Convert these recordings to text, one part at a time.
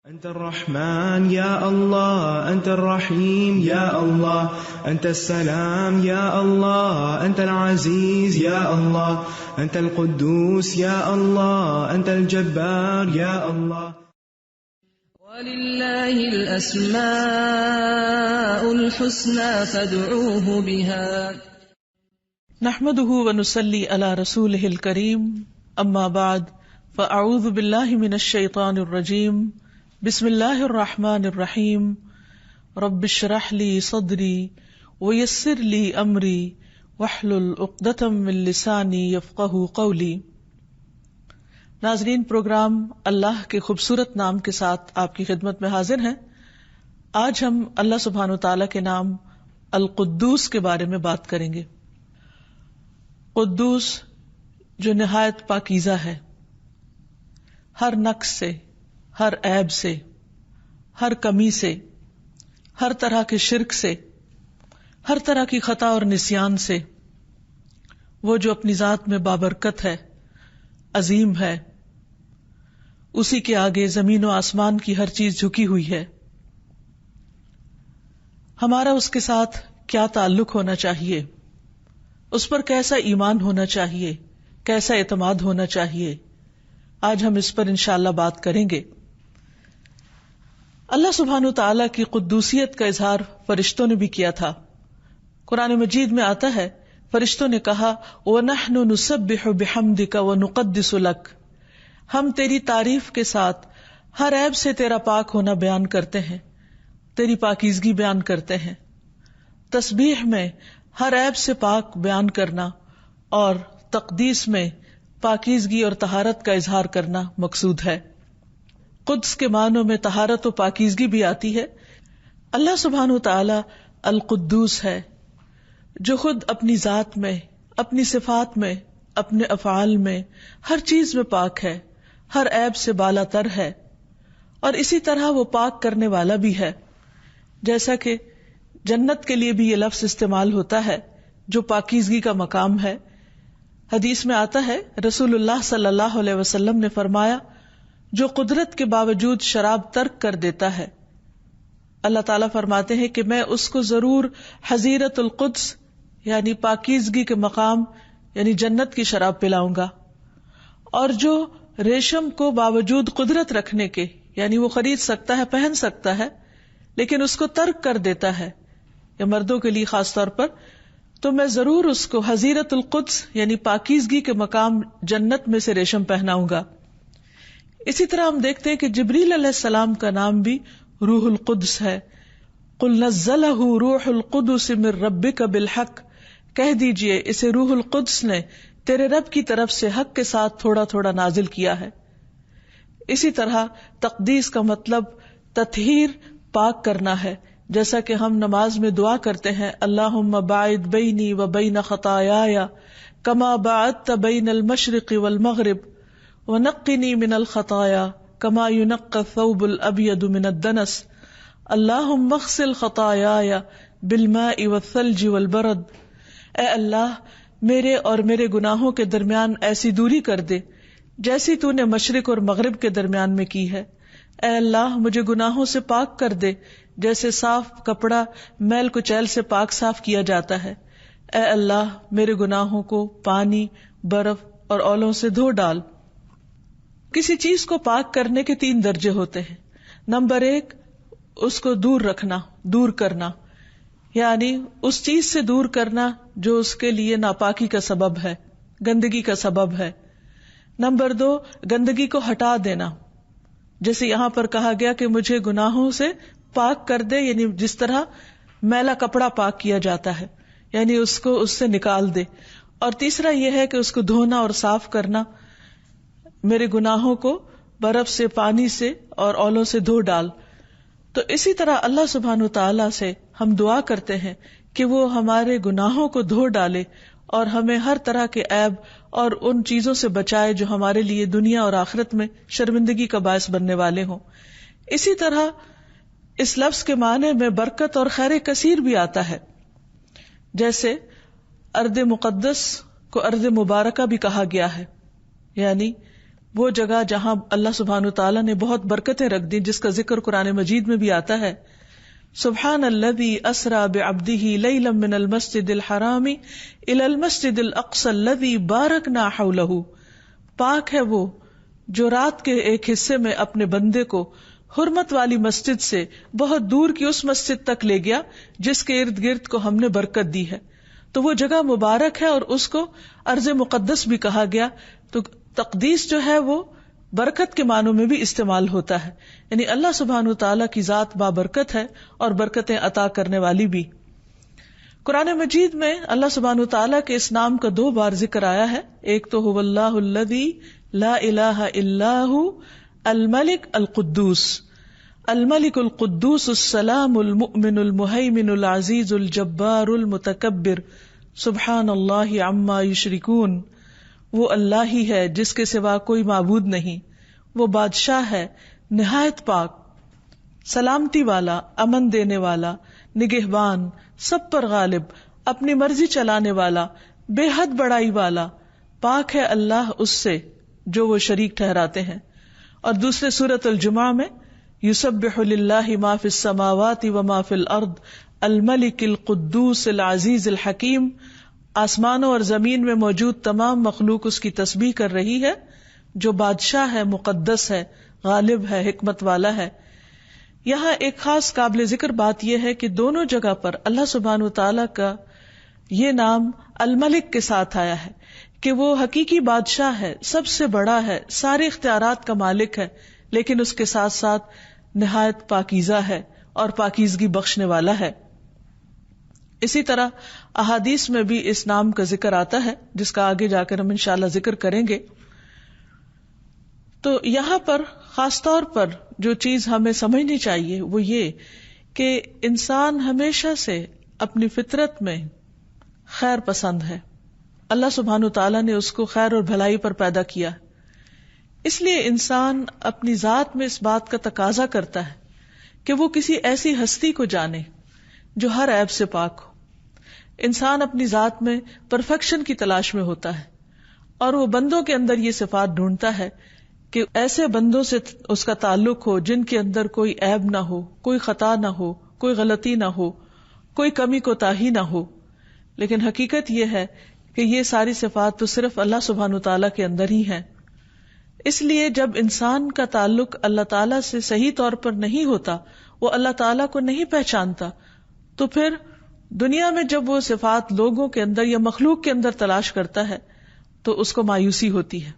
أنت الرحمن يا الله، أنت الرحيم يا الله، أنت السلام يا الله، أنت العزيز يا الله، أنت القدوس يا الله، أنت الجبار يا الله. ولله الأسماء الحسنى فادعوه بها. نحمده ونصلي على رسوله الكريم، أما بعد فأعوذ بالله من الشيطان الرجيم. بسم اللہ الرحمن الرحیم. رب اشرح لی صدری ویسر لی امری واحلل عقدۃ من لسانی یفقہوا قولی. ناظرین، پروگرام اللہ کے خوبصورت نام کے ساتھ آپ کی خدمت میں حاضر ہیں. آج ہم اللہ سبحانہ وتعالی کے نام القدوس کے بارے میں بات کریں گے. قدوس جو نہایت پاکیزہ ہے، ہر نقص سے، ہر عیب سے، ہر کمی سے، ہر طرح کے شرک سے، ہر طرح کی خطا اور نسیان سے. وہ جو اپنی ذات میں بابرکت ہے، عظیم ہے، اسی کے آگے زمین و آسمان کی ہر چیز جھکی ہوئی ہے. ہمارا اس کے ساتھ کیا تعلق ہونا چاہیے، اس پر کیسا ایمان ہونا چاہیے، کیسا اعتماد ہونا چاہیے، آج ہم اس پر انشاءاللہ بات کریں گے. اللہ سبحانہ تعالیٰ کی قدوسیت کا اظہار فرشتوں نے بھی کیا تھا. قرآن مجید میں آتا ہے، فرشتوں نے کہا وَنَحْنُ نُسَبِّحُ بِحَمْدِكَ وَنُقَدِّسُ لَكَ. ہم تیری تعریف کے ساتھ ہر عیب سے تیرا پاک ہونا بیان کرتے ہیں، تیری پاکیزگی بیان کرتے ہیں. تسبیح میں ہر عیب سے پاک بیان کرنا اور تقدیس میں پاکیزگی اور طہارت کا اظہار کرنا مقصود ہے. قدس کے معنوں میں طہارت و پاکیزگی بھی آتی ہے. اللہ سبحانہ وتعالی القدوس ہے، جو خود اپنی ذات میں، اپنی صفات میں، اپنے افعال میں، ہر چیز میں پاک ہے، ہر عیب سے بالا تر ہے، اور اسی طرح وہ پاک کرنے والا بھی ہے. جیسا کہ جنت کے لیے بھی یہ لفظ استعمال ہوتا ہے جو پاکیزگی کا مقام ہے. حدیث میں آتا ہے، رسول اللہ صلی اللہ علیہ وسلم نے فرمایا، جو قدرت کے باوجود شراب ترک کر دیتا ہے، اللہ تعالیٰ فرماتے ہیں کہ میں اس کو ضرور حضیرت القدس یعنی پاکیزگی کے مقام یعنی جنت کی شراب پلاؤں گا. اور جو ریشم کو باوجود قدرت رکھنے کے یعنی وہ خرید سکتا ہے، پہن سکتا ہے، لیکن اس کو ترک کر دیتا ہے، یا مردوں کے لیے خاص طور پر، تو میں ضرور اس کو حضیرت القدس یعنی پاکیزگی کے مقام جنت میں سے ریشم پہناؤں گا. اسی طرح ہم دیکھتے ہیں کہ جبریل علیہ السلام کا نام بھی روح القدس ہے. قل نزلہ روح القدس من ربک بالحق. کہہ دیجئے اسے روح القدس نے تیرے رب کی طرف سے حق کے ساتھ تھوڑا تھوڑا نازل کیا ہے. اسی طرح تقدیس کا مطلب تطہیر، پاک کرنا ہے. جیسا کہ ہم نماز میں دعا کرتے ہیں، اللہم باعد بینی و بین خطایایا کما باعدت بین المشرق والمغرب وَنَقِّنِي مِنَ الْخَطَايَا كَمَا يُنَقَّى الثَّوْبُ الْأَبْيَضُ مِنَ الدَّنَسِ اللَّهُمَّ اغْسِلْ خَطَايَايَ بِالْمَاءِ وَالثَّلْجِ وَالْبَرَدِ. اے اللہ، میرے اور میرے گناہوں کے درمیان ایسی دوری کر دے جیسی تو نے مشرق اور مغرب کے درمیان میں کی ہے. اے اللہ، مجھے گناہوں سے پاک کر دے جیسے صاف کپڑا میل کچیل سے پاک صاف کیا جاتا ہے. اے اللہ، میرے گناہوں کو پانی، برف اور اولوں سے دھو ڈال. کسی چیز کو پاک کرنے کے 3 درجے ہوتے ہیں. نمبر 1، اس کو دور رکھنا، دور کرنا، یعنی اس چیز سے دور کرنا جو اس کے لیے ناپاکی کا سبب ہے، گندگی کا سبب ہے. نمبر 2، گندگی کو ہٹا دینا، جیسے یہاں پر کہا گیا کہ مجھے گناہوں سے پاک کر دے، یعنی جس طرح میلا کپڑا پاک کیا جاتا ہے، یعنی اس کو اس سے نکال دے. اور تیسرا یہ ہے کہ اس کو دھونا اور صاف کرنا، میرے گناہوں کو برف سے، پانی سے اور اولوں سے دھو ڈال. تو اسی طرح اللہ سبحانہ تعالیٰ سے ہم دعا کرتے ہیں کہ وہ ہمارے گناہوں کو دھو ڈالے اور ہمیں ہر طرح کے عیب اور ان چیزوں سے بچائے جو ہمارے لیے دنیا اور آخرت میں شرمندگی کا باعث بننے والے ہوں. اسی طرح اس لفظ کے معنی میں برکت اور خیر کثیر بھی آتا ہے. جیسے ارض مقدس کو ارض مبارکہ بھی کہا گیا ہے، یعنی وہ جگہ جہاں اللہ سبحانہ تعالیٰ نے بہت برکتیں رکھ دی، جس کا ذکر قرآن مجید میں بھی آتا ہے، سبحان الذی اسری بعبدہ لیلا من المسجد الحرام الی المسجد الاقصی الذی بارکنا حولہ، پاک ہے وہ جو رات کے ایک حصے میں اپنے بندے کو حرمت والی مسجد سے بہت دور کی اس مسجد تک لے گیا جس کے ارد گرد کو ہم نے برکت دی ہے. تو وہ جگہ مبارک ہے اور اس کو ارض مقدس بھی کہا گیا. تو تقدیس جو ہے وہ برکت کے معنوں میں بھی استعمال ہوتا ہے، یعنی اللہ سبحانہ تعالیٰ کی ذات بابرکت ہے اور برکتیں عطا کرنے والی بھی. قرآن مجید میں اللہ سبحانہ تعالیٰ کے اس نام کا 2 بار ذکر آیا ہے. ایک تو هو اللہ الذی لا الہ الا ہو الملک القدوس، الملک القدوس السلام المؤمن المہیمن العزیز الجبار المتکبر سبحان اللہ عما یشرکون. وہ اللہ ہی ہے جس کے سوا کوئی معبود نہیں، وہ بادشاہ ہے نہایت پاک، سلامتی والا، امن دینے والا، نگہبان، سب پر غالب، اپنی مرضی چلانے والا، بے حد بڑائی والا. پاک ہے اللہ اس سے جو وہ شریک ٹھہراتے ہیں. اور دوسرے سورۃ الجمعہ میں یسبح للہ ما فی السماوات وما فی الارض الملک القدوس العزیز الحکیم، آسمانوں اور زمین میں موجود تمام مخلوق اس کی تسبیح کر رہی ہے جو بادشاہ ہے، مقدس ہے، غالب ہے، حکمت والا ہے. یہاں ایک خاص قابل ذکر بات یہ ہے کہ دونوں جگہ پر اللہ سبحانہ تعالیٰ کا یہ نام الملک کے ساتھ آیا ہے کہ وہ حقیقی بادشاہ ہے، سب سے بڑا ہے، سارے اختیارات کا مالک ہے، لیکن اس کے ساتھ ساتھ نہایت پاکیزہ ہے اور پاکیزگی بخشنے والا ہے. اسی طرح احادیث میں بھی اس نام کا ذکر آتا ہے جس کا آگے جا کر ہم انشاءاللہ ذکر کریں گے. تو یہاں پر خاص طور پر جو چیز ہمیں سمجھنی چاہیے وہ یہ کہ انسان ہمیشہ سے اپنی فطرت میں خیر پسند ہے. اللہ سبحانہ تعالیٰ نے اس کو خیر اور بھلائی پر پیدا کیا، اس لیے انسان اپنی ذات میں اس بات کا تقاضا کرتا ہے کہ وہ کسی ایسی ہستی کو جانے جو ہر عیب سے پاک ہو. انسان اپنی ذات میں پرفیکشن کی تلاش میں ہوتا ہے اور وہ بندوں کے اندر یہ صفات ڈھونڈتا ہے کہ ایسے بندوں سے اس کا تعلق ہو جن کے اندر کوئی عیب نہ ہو، کوئی خطا نہ ہو، کوئی غلطی نہ ہو، کوئی کمی کوتاہی نہ ہو. لیکن حقیقت یہ ہے کہ یہ ساری صفات تو صرف اللہ سبحانہ تعالیٰ کے اندر ہی ہیں. اس لیے جب انسان کا تعلق اللہ تعالیٰ سے صحیح طور پر نہیں ہوتا، وہ اللہ تعالیٰ کو نہیں پہچانتا، تو پھر دنیا میں جب وہ صفات لوگوں کے اندر یا مخلوق کے اندر تلاش کرتا ہے تو اس کو مایوسی ہوتی ہے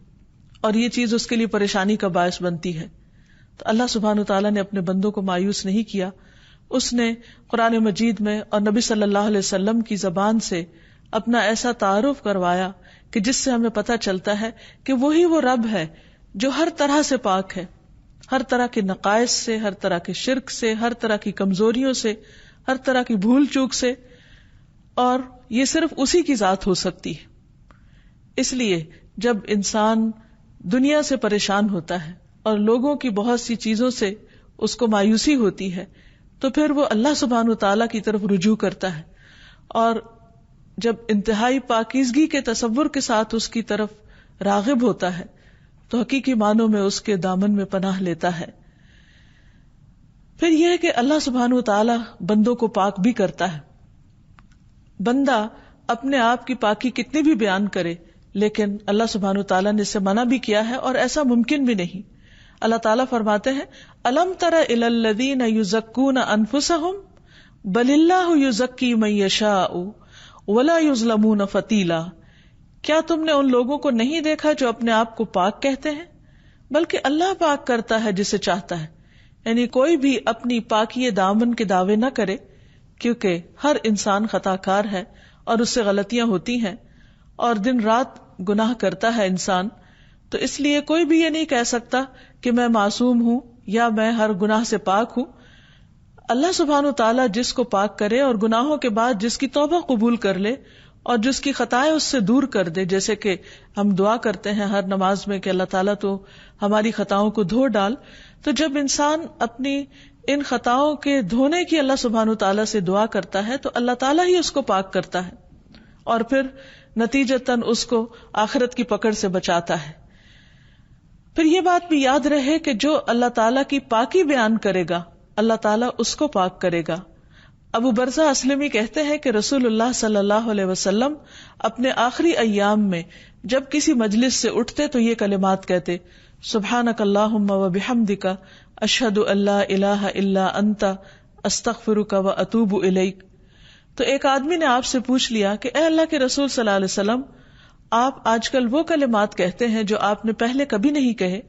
اور یہ چیز اس کے لیے پریشانی کا باعث بنتی ہے. تو اللہ سبحانہ تعالیٰ نے اپنے بندوں کو مایوس نہیں کیا. اس نے قرآن مجید میں اور نبی صلی اللہ علیہ وسلم کی زبان سے اپنا ایسا تعارف کروایا کہ جس سے ہمیں پتہ چلتا ہے کہ وہی وہ رب ہے جو ہر طرح سے پاک ہے، ہر طرح کے نقائص سے، ہر طرح کے شرک سے، ہر طرح کی کمزوریوں سے، ہر طرح کی بھول چوک سے، اور یہ صرف اسی کی ذات ہو سکتی ہے. اس لیے جب انسان دنیا سے پریشان ہوتا ہے اور لوگوں کی بہت سی چیزوں سے اس کو مایوسی ہوتی ہے تو پھر وہ اللہ سبحانہ تعالیٰ کی طرف رجوع کرتا ہے، اور جب انتہائی پاکیزگی کے تصور کے ساتھ اس کی طرف راغب ہوتا ہے تو حقیقی معنوں میں اس کے دامن میں پناہ لیتا ہے. پھر یہ ہے کہ اللہ سبحانہ تعالیٰ بندوں کو پاک بھی کرتا ہے. بندہ اپنے آپ کی پاکی کتنی بھی بیان کرے لیکن اللہ سبحانہ تعالیٰ نے اسے منع بھی کیا ہے اور ایسا ممکن بھی نہیں. اللہ تعالیٰ فرماتے ہیں الم تر الی الذین یزکون انفسہم بل اللہ یزکی من یشاء ولا یظلمون فتیلا. کیا تم نے ان لوگوں کو نہیں دیکھا جو اپنے آپ کو پاک کہتے ہیں، بلکہ اللہ پاک کرتا ہے جسے چاہتا ہے. یعنی کوئی بھی اپنی پاکی دامن کے دعوے نہ کرے، کیونکہ ہر انسان خطا کار ہے اور اس سے غلطیاں ہوتی ہیں اور دن رات گناہ کرتا ہے انسان. تو اس لیے کوئی بھی یہ نہیں کہہ سکتا کہ میں معصوم ہوں یا میں ہر گناہ سے پاک ہوں. اللہ سبحانہ تعالیٰ جس کو پاک کرے اور گناہوں کے بعد جس کی توبہ قبول کر لے اور جس کی خطائیں اس سے دور کر دے، جیسے کہ ہم دعا کرتے ہیں ہر نماز میں کہ اللہ تعالیٰ تو ہماری خطاؤں کو دھو ڈال. تو جب انسان اپنی ان خطاؤں کے دھونے کی اللہ سبحانہ تعالیٰ سے دعا کرتا ہے تو اللہ تعالیٰ ہی اس کو پاک کرتا ہے اور پھر نتیجتاً اس کو آخرت کی پکڑ سے بچاتا ہے. پھر یہ بات بھی یاد رہے کہ جو اللہ تعالیٰ کی پاکی بیان کرے گا اللہ تعالیٰ اس کو پاک کرے گا. ابو برزہ اسلمی کہتے ہیں کہ رسول اللہ صلی اللہ علیہ وسلم اپنے آخری ایام میں جب کسی مجلس سے اٹھتے تو یہ کلمات کہتے: سبحانک اللہم و بحمدک اشہد ان لا الہ الا انت استغفرک و اتوب الیک. تو ایک آدمی نے آپ سے پوچھ لیا کہ اے اللہ کے رسول صلی اللہ علیہ وسلم، آپ آج کل وہ کلمات کہتے ہیں جو آپ نے پہلے کبھی نہیں کہے.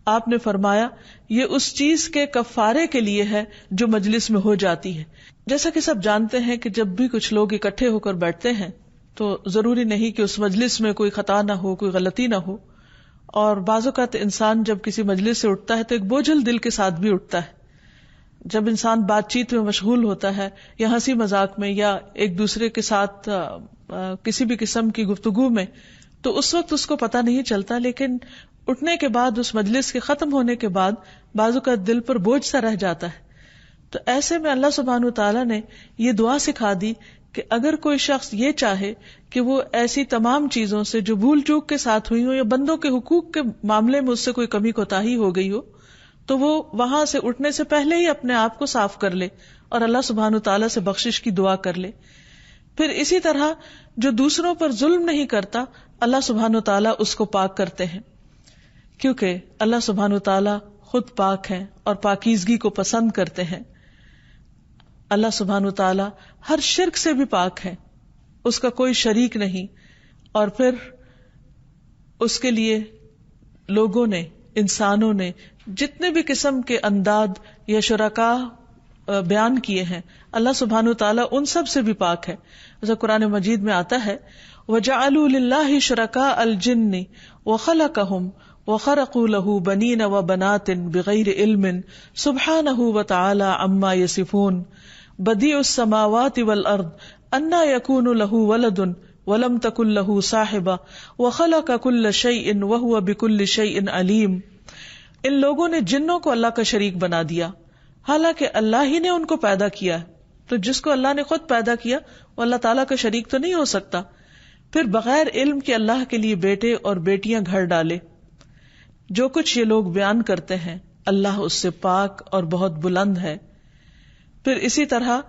آپ نے فرمایا یہ اس چیز کے کفارے کے لیے ہے جو مجلس میں ہو جاتی ہے. جیسا کہ سب جانتے ہیں کہ جب بھی کچھ لوگ اکٹھے ہو کر بیٹھتے ہیں تو ضروری نہیں کہ اس مجلس میں کوئی خطا نہ ہو، کوئی غلطی نہ ہو. اور بعض اوقات انسان جب کسی مجلس سے اٹھتا ہے تو ایک بوجھل دل کے ساتھ بھی اٹھتا ہے. جب انسان بات چیت میں مشغول ہوتا ہے یا ہنسی مذاق میں یا ایک دوسرے کے ساتھ کسی بھی قسم کی گفتگو میں، تو اس وقت اس کو پتہ نہیں چلتا، لیکن اٹھنے کے بعد، اس مجلس کے ختم ہونے کے بعد بعض اوقات دل پر بوجھ سا رہ جاتا ہے. تو ایسے میں اللہ سبحانہ وتعالیٰ نے یہ دعا سکھا دی کہ اگر کوئی شخص یہ چاہے کہ وہ ایسی تمام چیزوں سے جو بھول چوک کے ساتھ ہوئی ہو یا بندوں کے حقوق کے معاملے میں اس سے کوئی کمی کوتاہی ہو گئی ہو، تو وہ وہاں سے اٹھنے سے پہلے ہی اپنے آپ کو صاف کر لے اور اللہ سبحانہ وتعالیٰ سے بخشش کی دعا کر لے. پھر اسی طرح جو دوسروں پر ظلم نہیں کرتا اللہ سبحانہ وتعالیٰ اس کو پاک کرتے ہیں، کیونکہ اللہ سبحانہ وتعالیٰ خود پاک ہیں اور پاکیزگی کو پسند کرتے ہیں. اللہ سبحانہ وتعالیٰ ہر شرک سے بھی پاک ہے، اس کا کوئی شریک نہیں. اور پھر اس کے لیے لوگوں نے، انسانوں نے جتنے بھی قسم کے انداد یا شرکا بیان کیے ہیں، اللہ سبحانہ وتعالیٰ ان سب سے بھی پاک ہے. جیسے قرآن مجید میں آتا ہے وَجَعَلُوا لِلَّهِ شُرَكَاءَ الْجِنِّ وَخَلَقَهُمْ وَخَرَقُوا لَهُ بَنِينَ وَبَنَاتٍ بِغَيْرِ عِلْمٍ سُبْحَانَهُ وَتَعَالَى عَمَّا يَصِفُونَ بَدِيعُ السَّمَاوَاتِ وَالْأَرْضِ أَنَّىٰ يَكُونُ لَهُ وَلَدٌ وَلَمْ تَكُن لَهُ صَاحِبَةٌ وَخَلَقَ كُلَّ شَيْءٍ وَهُوَ بِكُلِّ شَيْءٍ عَلِيمٌ. ان لوگوں نے جنوں کو اللہ کا شریک بنا دیا، حالانکہ اللہ ہی نے ان کو پیدا کیا ہے. تو جس کو اللہ نے خود پیدا کیا وہ اللہ تعالیٰ کا شریک تو نہیں ہو سکتا. پھر بغیر علم کے اللہ کے لیے بیٹے اور بیٹیاں گھر ڈالے. جو کچھ یہ لوگ بیان کرتے ہیں اللہ اس سے پاک اور بہت بلند ہے. پھر اسی طرح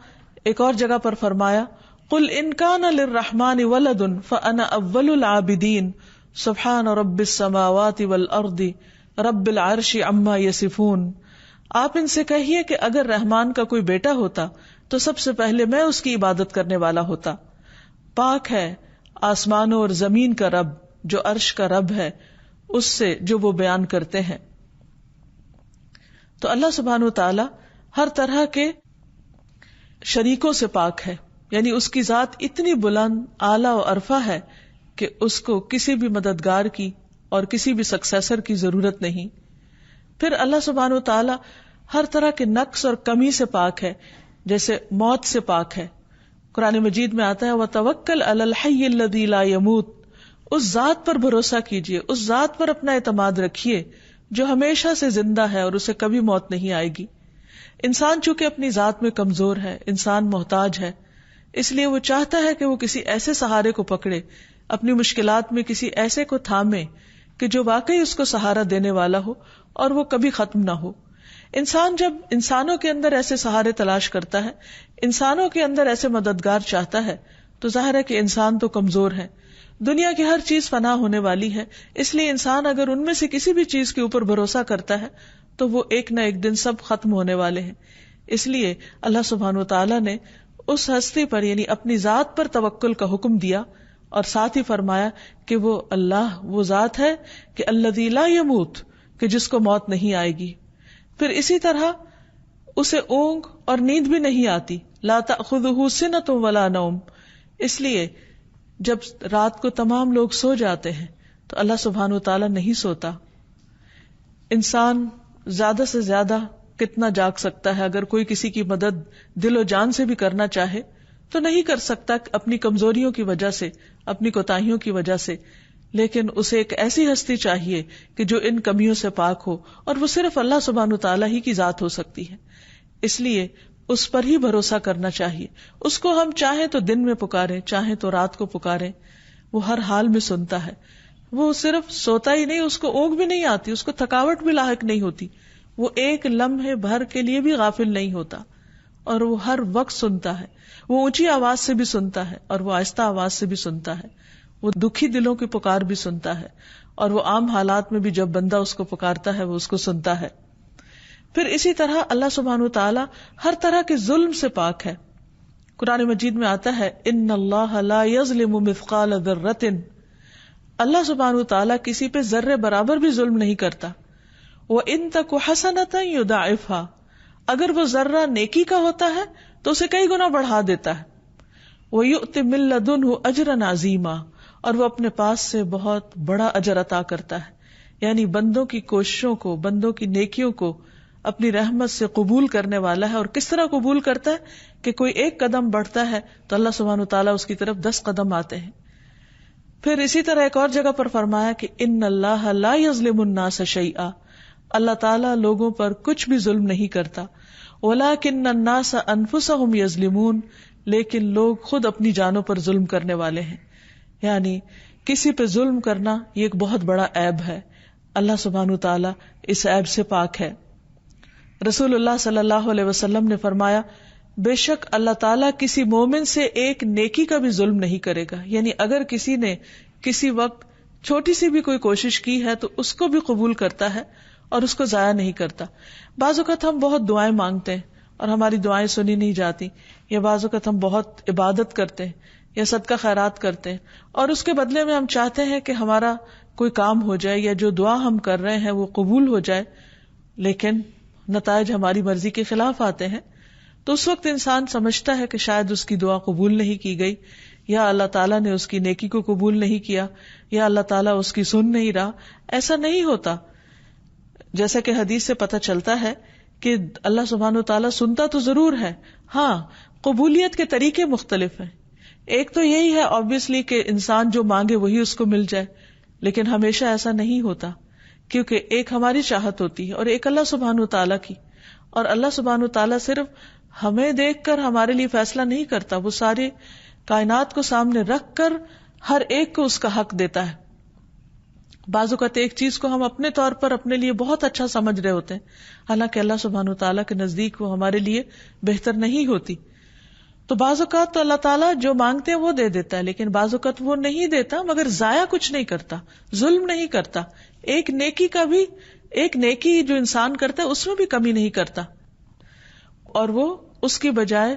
ایک اور جگہ پر فرمایا قل ان کان للرحمن ولد فانا اول العابدین سبحان رب السماوات والارض رب العرش عما یصفون. آپ ان سے کہیے کہ اگر رحمان کا کوئی بیٹا ہوتا تو سب سے پہلے میں اس کی عبادت کرنے والا ہوتا. پاک ہے آسمانوں اور زمین کا رب جو عرش کا رب ہے اس سے جو وہ بیان کرتے ہیں. تو اللہ سبحانہ وتعالی ہر طرح کے شریکوں سے پاک ہے، یعنی اس کی ذات اتنی بلند، اعلیٰ و عرفہ ہے کہ اس کو کسی بھی مددگار کی اور کسی بھی سکسیسر کی ضرورت نہیں. پھر اللہ سبحانہ وتعالی ہر طرح کے نقص اور کمی سے پاک ہے، جیسے موت سے پاک ہے. قرآن مجید میں آتا ہے وَتَوَكَّلْ عَلَى الْحَيِّ الَّذِي لَا يَمُوتُ. اس ذات پر بھروسہ کیجئے، اس ذات پر اپنا اعتماد رکھیے جو ہمیشہ سے زندہ ہے اور اسے کبھی موت نہیں آئے گی. انسان چونکہ اپنی ذات میں کمزور ہے، انسان محتاج ہے، اس لیے وہ چاہتا ہے کہ وہ کسی ایسے سہارے کو پکڑے، اپنی مشکلات میں کسی ایسے کو تھامے کہ جو واقعی اس کو سہارا دینے والا ہو اور وہ کبھی ختم نہ ہو. انسان جب انسانوں کے اندر ایسے سہارے تلاش کرتا ہے، انسانوں کے اندر ایسے مددگار چاہتا ہے، تو ظاہر ہے کہ انسان تو کمزور ہے. دنیا کی ہر چیز فنا ہونے والی ہے، اس لیے انسان اگر ان میں سے کسی بھی چیز کے اوپر بھروسہ کرتا ہے تو وہ ایک نہ ایک دن سب ختم ہونے والے ہیں. اس لیے اللہ سبحانہ وتعالی نے اس ہستی پر یعنی اپنی ذات پر توکل کا حکم دیا اور ساتھ ہی فرمایا کہ وہ اللہ وہ ذات ہے کہ الذی لا یموت، کہ جس کو موت نہیں آئے گی. پھر اسی طرح اسے اونگ اور نیند بھی نہیں آتی، لا تأخذہ سنۃ ولا نوم. اس لیے جب رات کو تمام لوگ سو جاتے ہیں تو اللہ سبحانہ وتعالی نہیں سوتا. انسان زیادہ سے زیادہ کتنا جاگ سکتا ہے؟ اگر کوئی کسی کی مدد دل و جان سے بھی کرنا چاہے تو نہیں کر سکتا اپنی کمزوریوں کی وجہ سے، اپنی کوتاہیوں کی وجہ سے. لیکن اسے ایک ایسی ہستی چاہیے کہ جو ان کمیوں سے پاک ہو، اور وہ صرف اللہ سبحانہ وتعالی ہی کی ذات ہو سکتی ہے. اس لیے اس پر ہی بھروسہ کرنا چاہیے. اس کو ہم چاہیں تو دن میں پکاریں، چاہیں تو رات کو پکاریں، وہ ہر حال میں سنتا ہے. وہ صرف سوتا ہی نہیں، اس کو اونگ بھی نہیں آتی، اس کو تھکاوٹ بھی لاحق نہیں ہوتی، وہ ایک لمحے بھر کے لیے بھی غافل نہیں ہوتا، اور وہ ہر وقت سنتا ہے، وہ اونچی آواز سے بھی سنتا ہے اور وہ آہستہ آواز سے بھی سنتا ہے، وہ دکھی دلوں کی پکار بھی سنتا ہے، اور وہ عام حالات میں بھی جب بندہ اس کو پکارتا ہے وہ اس کو سنتا ہے۔ پھر اسی طرح اللہ سبحانہ وتعالی ہر طرح کے ظلم سے پاک ہے۔ قرآن مجید میں آتا ہے ان اللہ لا یظلم مثقال ذرۃ، اللہ سبحانہ وتعالی کسی پہ ذرے برابر بھی ظلم نہیں کرتا۔ وَإِن تَكُ حَسَنَةً يُضَاعِفْهَا، اگر وہ ذرہ نیکی کا ہوتا ہے تو اسے کئی گنا بڑھا دیتا ہے۔ وَيُؤْتِ مِن لَّدُنْهُ أَجْرًا عَظِيمًا، اور وہ اپنے پاس سے بہت بڑا اجر عطا کرتا ہے، یعنی بندوں کی کوششوں کو، بندوں کی نیکیوں کو اپنی رحمت سے قبول کرنے والا ہے۔ اور کس طرح قبول کرتا ہے کہ کوئی ایک قدم بڑھتا ہے تو اللہ سبحانہ وتعالیٰ اس کی طرف 10 قدم آتے ہیں۔ پھر اسی طرح ایک اور جگہ پر فرمایا کہ ان اللہ لا یظلم الناس شیئا، اللہ تعالیٰ لوگوں پر کچھ بھی ظلم نہیں کرتا۔ ولکن الناس انفسهم یظلمون، لیکن لوگ خود اپنی جانوں پر ظلم کرنے والے ہیں۔ یعنی کسی پہ ظلم کرنا یہ ایک بہت بڑا عیب ہے، اللہ سبحانہ وتعالیٰ اس عیب سے پاک ہے۔ رسول اللہ صلی اللہ علیہ وسلم نے فرمایا بے شک اللہ تعالیٰ کسی مومن سے ایک نیکی کا بھی ظلم نہیں کرے گا، یعنی اگر کسی نے کسی وقت چھوٹی سی بھی کوئی کوشش کی ہے تو اس کو بھی قبول کرتا ہے اور اس کو ضائع نہیں کرتا۔ بعض اوقات ہم بہت دعائیں مانگتے ہیں اور ہماری دعائیں سنی نہیں جاتی، یا بعض اوقات ہم بہت عبادت کرتے ہیں یا صدقہ خیرات کرتے ہیں اور اس کے بدلے میں ہم چاہتے ہیں کہ ہمارا کوئی کام ہو جائے یا جو دعا ہم کر رہے ہیں وہ قبول ہو جائے، لیکن نتائج ہماری مرضی کے خلاف آتے ہیں، تو اس وقت انسان سمجھتا ہے کہ شاید اس کی دعا قبول نہیں کی گئی، یا اللہ تعالیٰ نے اس کی نیکی کو قبول نہیں کیا، یا اللہ تعالیٰ اس کی سن نہیں رہا۔ ایسا نہیں ہوتا۔ جیسا کہ حدیث سے پتہ چلتا ہے کہ اللہ سبحانہ وتعالیٰ سنتا تو ضرور ہے، ہاں قبولیت کے طریقے مختلف ہیں۔ ایک تو یہی ہے obviously کہ انسان جو مانگے وہی اس کو مل جائے، لیکن ہمیشہ ایسا نہیں ہوتا، کیونکہ ایک ہماری چاہت ہوتی ہے اور ایک اللہ سبحانہ وتعالیٰ کی، اور اللہ سبحانہ وتعالیٰ صرف ہمیں دیکھ کر ہمارے لیے فیصلہ نہیں کرتا، وہ ساری کائنات کو سامنے رکھ کر ہر ایک کو اس کا حق دیتا ہے۔ بعض اوقات ایک چیز کو ہم اپنے طور پر اپنے لیے بہت اچھا سمجھ رہے ہوتے ہیں، حالانکہ اللہ سبحانہ وتعالیٰ کے نزدیک وہ ہمارے لیے بہتر نہیں ہوتی۔ تو بعض اوقات تو اللہ تعالیٰ جو مانگتے ہیں وہ دے دیتا ہے، لیکن بعض اوقات وہ نہیں دیتا مگر ضائع کچھ نہیں کرتا، ظلم نہیں کرتا۔ ایک نیکی جو انسان کرتا ہے اس میں بھی کمی نہیں کرتا، اور وہ اس کی بجائے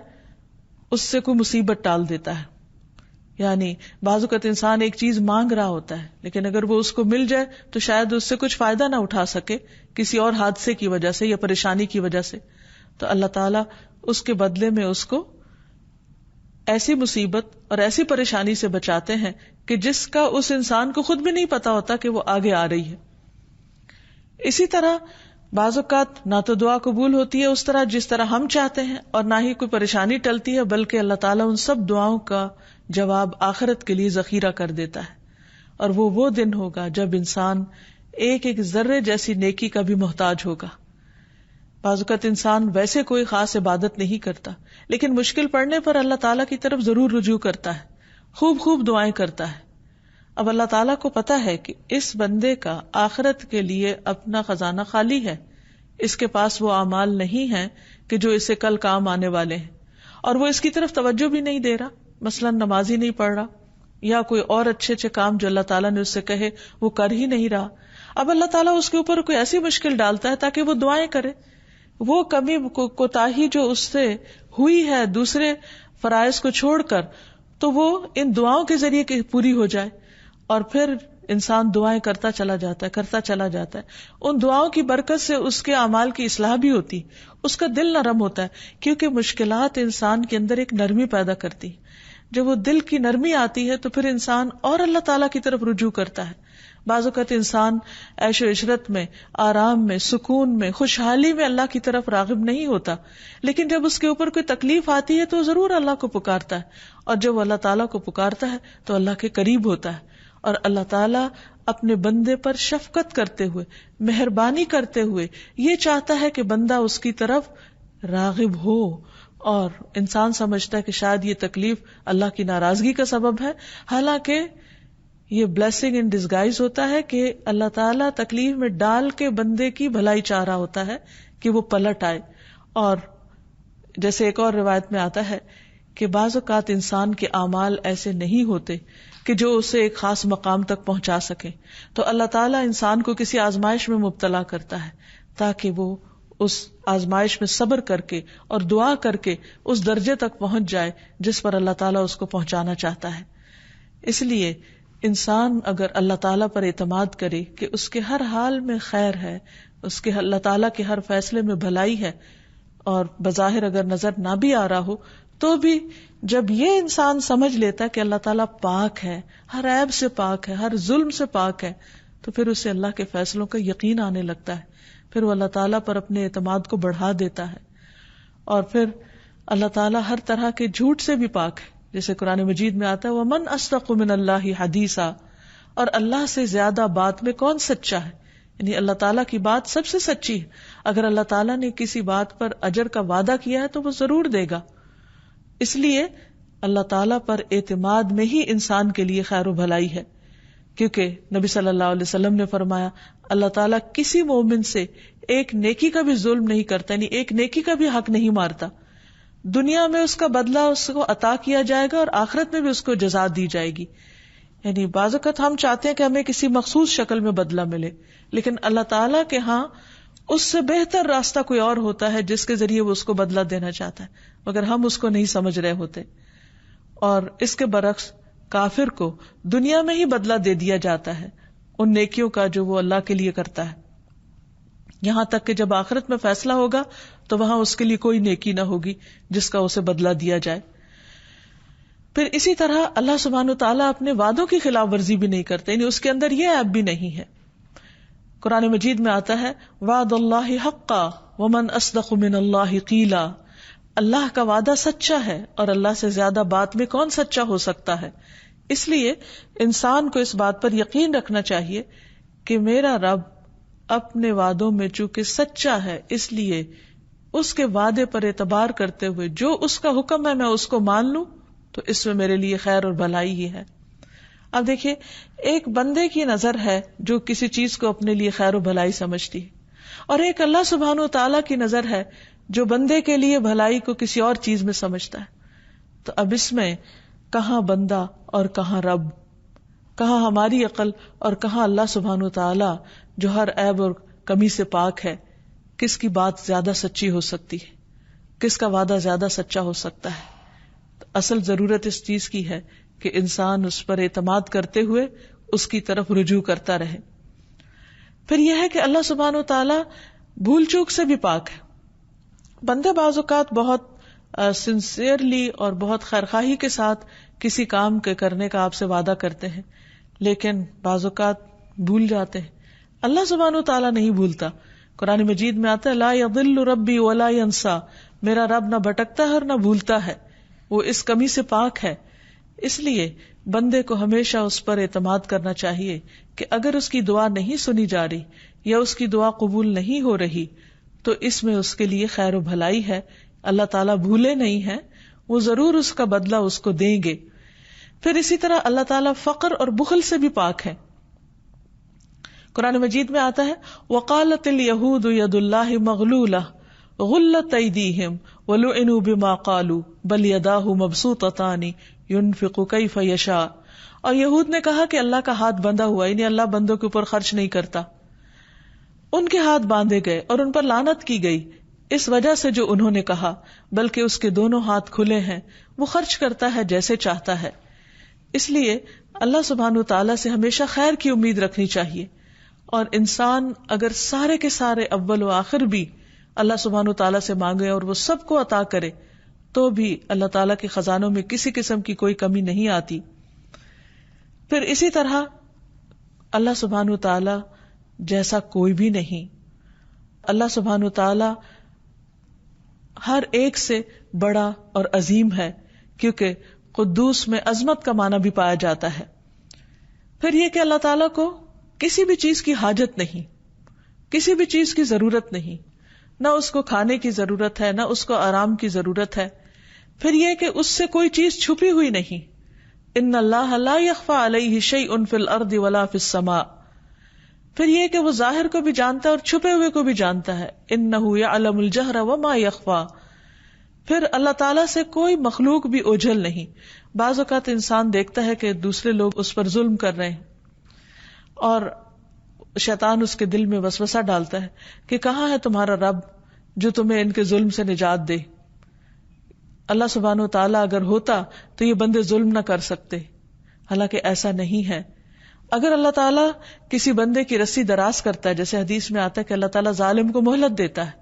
اس سے کوئی مصیبت ٹال دیتا ہے۔ یعنی بعض اوقات انسان ایک چیز مانگ رہا ہوتا ہے، لیکن اگر وہ اس کو مل جائے تو شاید اس سے کچھ فائدہ نہ اٹھا سکے کسی اور حادثے کی وجہ سے یا پریشانی کی وجہ سے، تو اللہ تعالیٰ اس کے بدلے میں اس کو ایسی مصیبت اور ایسی پریشانی سے بچاتے ہیں کہ جس کا اس انسان کو خود بھی نہیں پتا ہوتا کہ وہ آگے آ رہی ہے۔ اسی طرح بعض اوقات نہ تو دعا قبول ہوتی ہے اس طرح جس طرح ہم چاہتے ہیں، اور نہ ہی کوئی پریشانی ٹلتی ہے، بلکہ اللہ تعالیٰ ان سب دعاؤں کا جواب آخرت کے لیے ذخیرہ کر دیتا ہے، اور وہ دن ہوگا جب انسان ایک ایک ذرے جیسی نیکی کا بھی محتاج ہوگا۔ بعض اوقات انسان ویسے کوئی خاص عبادت نہیں کرتا، لیکن مشکل پڑنے پر اللہ تعالیٰ کی طرف ضرور رجوع کرتا ہے، خوب دعائیں کرتا ہے۔ اب اللہ تعالیٰ کو پتا ہے کہ اس بندے کا آخرت کے لیے اپنا خزانہ خالی ہے، اس کے پاس وہ اعمال نہیں ہیں کہ جو اسے کل کام آنے والے ہیں، اور وہ اس کی طرف توجہ بھی نہیں دے رہا، مثلا نماز ہی نہیں پڑھ رہا، یا کوئی اور اچھے کام جو اللہ تعالیٰ نے اس سے کہے وہ کر ہی نہیں رہا۔ اب اللہ تعالیٰ اس کے اوپر کوئی ایسی مشکل ڈالتا ہے تاکہ وہ دعائیں کرے، وہ کمی کوتاہی جو اس سے ہوئی ہے دوسرے فرائض کو چھوڑ کر، تو وہ ان دعاؤں کے ذریعے پوری ہو جائے، اور پھر انسان دعائیں کرتا چلا جاتا ہے۔ ان دعاؤں کی برکت سے اس کے اعمال کی اصلاح بھی ہوتی، اس کا دل نرم ہوتا ہے، کیونکہ مشکلات انسان کے اندر ایک نرمی پیدا کرتی۔ جب وہ دل کی نرمی آتی ہے تو پھر انسان اور اللہ تعالیٰ کی طرف رجوع کرتا ہے۔ بعض اوقات انسان عیش و عشرت میں، آرام میں، سکون میں، خوشحالی میں اللہ کی طرف راغب نہیں ہوتا، لیکن جب اس کے اوپر کوئی تکلیف آتی ہے تو ضرور اللہ کو پکارتا ہے، اور جب اللہ تعالیٰ کو پکارتا ہے تو اللہ کے قریب ہوتا ہے، اور اللہ تعالیٰ اپنے بندے پر شفقت کرتے ہوئے، مہربانی کرتے ہوئے یہ چاہتا ہے کہ بندہ اس کی طرف راغب ہو، اور انسان سمجھتا ہے کہ شاید یہ تکلیف اللہ کی ناراضگی کا سبب ہے، حالانکہ یہ بلیسنگ ان ڈسگائز ہوتا ہے کہ اللہ تعالیٰ تکلیف میں ڈال کے بندے کی بھلائی چاہ رہا ہوتا ہے کہ وہ پلٹ آئے. اور جیسے ایک اور روایت میں آتا ہے کہ بعض اوقات انسان کے اعمال ایسے نہیں ہوتے کہ جو اسے ایک خاص مقام تک پہنچا سکے، تو اللہ تعالیٰ انسان کو کسی آزمائش میں مبتلا کرتا ہے تاکہ وہ اس آزمائش میں صبر کر کے اور دعا کر کے اس درجے تک پہنچ جائے جس پر اللہ تعالیٰ اس کو پہنچانا چاہتا ہے. اس لیے انسان اگر اللہ تعالیٰ پر اعتماد کرے کہ اس کے ہر حال میں خیر ہے، اس کے اللہ تعالیٰ کے ہر فیصلے میں بھلائی ہے، اور بظاہر اگر نظر نہ بھی آ رہا ہو تو بھی جب یہ انسان سمجھ لیتا ہے کہ اللہ تعالیٰ پاک ہے، ہر عیب سے پاک ہے، ہر ظلم سے پاک ہے، تو پھر اسے اللہ کے فیصلوں کا یقین آنے لگتا ہے. پھر وہ اللہ تعالیٰ پر اپنے اعتماد کو بڑھا دیتا ہے، اور پھر اللہ تعالیٰ ہر طرح کے جھوٹ سے بھی پاک ہے. جیسے قرآن مجید میں آتا ہے وَمَنْ أَصْدَقُ مِنَ اللَّهِ حَدِيثًا، اور اللہ سے زیادہ بات میں کون سچا ہے، یعنی اللہ تعالیٰ کی بات سب سے سچی ہے. اگر اللہ تعالیٰ نے کسی بات پر اجر کا وعدہ کیا ہے تو وہ ضرور دے گا. اس لیے اللہ تعالیٰ پر اعتماد میں ہی انسان کے لیے خیر و بھلائی ہے، کیونکہ نبی صلی اللہ علیہ وسلم نے فرمایا اللہ تعالیٰ کسی مومن سے ایک نیکی کا بھی ظلم نہیں کرتا، یعنی ایک نیکی کا بھی حق نہیں مارتا. دنیا میں اس کا بدلہ اس کو عطا کیا جائے گا اور آخرت میں بھی اس کو جزا دی جائے گی. یعنی بعض اوقات ہم چاہتے ہیں کہ ہمیں کسی مخصوص شکل میں بدلہ ملے، لیکن اللہ تعالیٰ کے ہاں اس سے بہتر راستہ کوئی اور ہوتا ہے جس کے ذریعے وہ اس کو بدلہ دینا چاہتا ہے، مگر ہم اس کو نہیں سمجھ رہے ہوتے. اور اس کے برعکس کافر کو دنیا میں ہی بدلہ دے دیا جاتا ہے ان نیکیوں کا جو وہ اللہ کے لیے کرتا ہے، یہاں تک کہ جب آخرت میں فیصلہ ہوگا تو وہاں اس کے لیے کوئی نیکی نہ ہوگی جس کا اسے بدلہ دیا جائے. پھر اسی طرح اللہ سبحانہ وتعالیٰ اپنے وعدوں کی خلاف ورزی بھی نہیں کرتے، یعنی اس کے اندر یہ عیب بھی نہیں ہے. قرآن مجید میں آتا ہے وعد اللہ حقا ومن اصدق من اللہ قیلا، اللہ کا وعدہ سچا ہے اور اللہ سے زیادہ بات میں کون سچا ہو سکتا ہے. اس لیے انسان کو اس بات پر یقین رکھنا چاہیے کہ میرا رب اپنے وعدوں میں چونکہ سچا ہے، اس لیے اس کے وعدے پر اعتبار کرتے ہوئے جو اس کا حکم ہے میں اس کو مان لوں تو اس میں میرے لیے خیر اور بھلائی ہی ہے. اب دیکھیے ایک بندے کی نظر ہے جو کسی چیز کو اپنے لیے خیر و بھلائی سمجھتی ہے، اور ایک اللہ سبحانہ و تعالیٰ کی نظر ہے جو بندے کے لیے بھلائی کو کسی اور چیز میں سمجھتا ہے. تو اب اس میں کہاں بندہ اور کہاں رب، کہاں ہماری عقل اور کہاں اللہ سبحانہ و تعالیٰ جو ہر عیب اور کمی سے پاک ہے، کس کی بات زیادہ سچی ہو سکتی ہے، کس کا وعدہ زیادہ سچا ہو سکتا ہے. تو اصل ضرورت اس چیز کی ہے کہ انسان اس پر اعتماد کرتے ہوئے اس کی طرف رجوع کرتا رہے. پھر یہ ہے کہ اللہ سبحانہ و تعالیٰ بھول چوک سے بھی پاک ہے. بندے بعض اوقات بہت سنسیئرلی اور بہت خیرخواہی کے ساتھ کسی کام کے کرنے کا آپ سے وعدہ کرتے ہیں، لیکن بعض اوقات بھول جاتے ہیں. اللہ سبحانہ و تعالیٰ نہیں بھولتا. قرآن مجید میں آتا ہے لا یضل ربی ولا ینسا، میرا رب نہ بھٹکتا ہے اور نہ بھولتا ہے، وہ اس کمی سے پاک ہے. اس لیے بندے کو ہمیشہ اس پر اعتماد کرنا چاہیے کہ اگر اس کی دعا نہیں سنی جا رہی یا اس کی دعا قبول نہیں ہو رہی تو اس میں اس کے لیے خیر و بھلائی ہے. اللہ تعالیٰ بھولے نہیں ہیں، وہ ضرور اس کا بدلہ اس کو دیں گے. پھر اسی طرح اللہ تعالیٰ فقر اور بخل سے بھی پاک ہے. قرآن مجید میں آتا ہے وقالت الیہود ید اللہ مغلولہ غلت ایدیہم ولعنوا بما قالوا بل یداہ مبسوطتان ينفق کیف یشاء. اور یہود نے کہا کہ اللہ کا ہاتھ بندھا ہوا، یعنی اللہ بندوں کے اوپر خرچ نہیں کرتا. ان کے ہاتھ باندھے گئے اور ان پر لعنت کی گئی اس وجہ سے جو انہوں نے کہا، بلکہ اس کے دونوں ہاتھ کھلے ہیں، وہ خرچ کرتا ہے جیسے چاہتا ہے. اس لیے اللہ سبحانہ وتعالیٰ سے ہمیشہ خیر کی امید رکھنی چاہیے، اور انسان اگر سارے کے سارے اول و آخر بھی اللہ سبحانہ وتعالیٰ سے مانگے اور وہ سب کو عطا کرے تو بھی اللہ تعالیٰ کے خزانوں میں کسی قسم کی کوئی کمی نہیں آتی. پھر اسی طرح اللہ سبحانہ وتعالیٰ جیسا کوئی بھی نہیں. اللہ سبحانہ وتعالیٰ ہر ایک سے بڑا اور عظیم ہے، کیونکہ قدوس میں عظمت کا معنی بھی پایا جاتا ہے. پھر یہ کہ اللہ تعالیٰ کو کسی بھی چیز کی حاجت نہیں، کسی بھی چیز کی ضرورت نہیں، نہ اس کو کھانے کی ضرورت ہے، نہ اس کو آرام کی ضرورت ہے. پھر یہ کہ اس سے کوئی چیز چھپی ہوئی نہیں، ان اللہ لا یخفی علیہ شیء فی الارض ولا فی السماء. پھر یہ کہ وہ ظاہر کو بھی جانتا ہے اور چھپے ہوئے کو بھی جانتا ہے. انہ یعلم الجہر وما یخفی. پھر اللہ تعالیٰ سے کوئی مخلوق بھی اوجھل نہیں. بعض اوقات انسان دیکھتا ہے کہ دوسرے لوگ اس پر ظلم کر رہے ہیں اور شیطان اس کے دل میں وسوسہ ڈالتا ہے کہ کہاں ہے تمہارا رب جو تمہیں ان کے ظلم سے نجات دے. اللہ سبحانہ و تعالیٰ اگر ہوتا تو یہ بندے ظلم نہ کر سکتے. حالانکہ ایسا نہیں ہے. اگر اللہ تعالیٰ کسی بندے کی رسی دراز کرتا ہے، جیسے حدیث میں آتا ہے کہ اللہ تعالیٰ ظالم کو مہلت دیتا ہے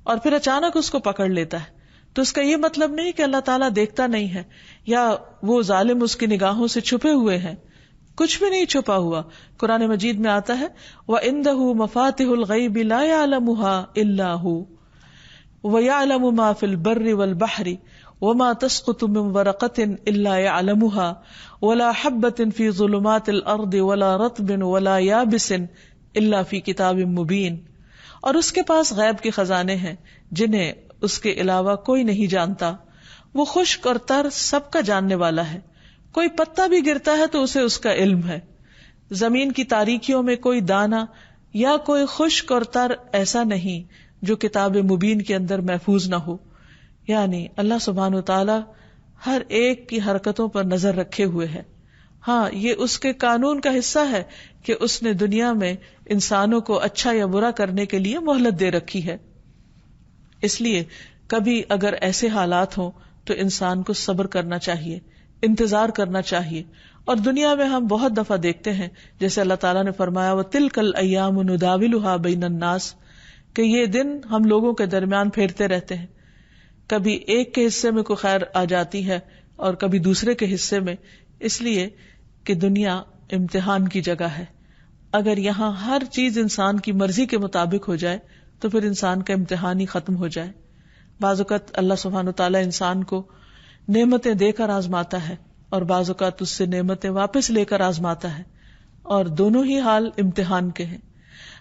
اور پھر اچانک اس کو پکڑ لیتا ہے، تو اس کا یہ مطلب نہیں کہ اللہ تعالیٰ دیکھتا نہیں ہے یا وہ ظالم اس کی نگاہوں سے چھپے ہوئے ہیں. کچھ بھی نہیں چھپا ہوا. قرآن مجید میں آتا ہے وَعِندَهُ مَفَاتِحُ الْغَيْبِ لَا يَعْلَمُهَا إِلَّا هُوَ وَيَعْلَمُ مَا فِي الْبَرِّ وَالْبَحْرِ وَمَا تَسْقُطُ مِنْ وَرَقَةٍ إِلَّا يَعْلَمُهَا وَلَا حَبَّةٍ فِي ظُلُمَاتِ الْأَرْضِ وَلَا رَطْبٍ وَلَا يَابِسٍ إِلَّا فِي كِتَابٍ مُبِينٍ. اور اس کے پاس غیب کے خزانے ہیں جنہیں اس کے علاوہ کوئی نہیں جانتا. وہ خشک اور تر سب کا جاننے والا ہے. کوئی پتا بھی گرتا ہے تو اسے اس کا علم ہے. زمین کی تاریکیوں میں کوئی دانہ یا کوئی خشک اور تر ایسا نہیں جو کتاب مبین کے اندر محفوظ نہ ہو. یعنی اللہ سبحانہ و تعالی ہر ایک کی حرکتوں پر نظر رکھے ہوئے ہے. ہاں، یہ اس کے قانون کا حصہ ہے کہ اس نے دنیا میں انسانوں کو اچھا یا برا کرنے کے لیے مہلت دے رکھی ہے. اس لیے کبھی اگر ایسے حالات ہوں تو انسان کو صبر کرنا چاہیے، انتظار کرنا چاہیے. اور دنیا میں ہم بہت دفعہ دیکھتے ہیں جیسے اللہ تعالیٰ نے فرمایا وَتِلْكَ الْأَيَّامُ نُدَاوِلُهَا بَيْنَ النَّاسِ کہ یہ دن ہم لوگوں کے درمیان پھیرتے رہتے ہیں. کبھی ایک کے حصے میں کوئی خیر آ جاتی ہے اور کبھی دوسرے کے حصے میں. اس لیے کہ دنیا امتحان کی جگہ ہے. اگر یہاں ہر چیز انسان کی مرضی کے مطابق ہو جائے تو پھر انسان کا امتحان ہی ختم ہو جائے. بعض اوقات اللہ سبحانہ تعالیٰ انسان کو نعمتیں دے کر آزماتا ہے اور بعض اوقات اس سے نعمتیں واپس لے کر آزماتا ہے، اور دونوں ہی حال امتحان کے ہیں.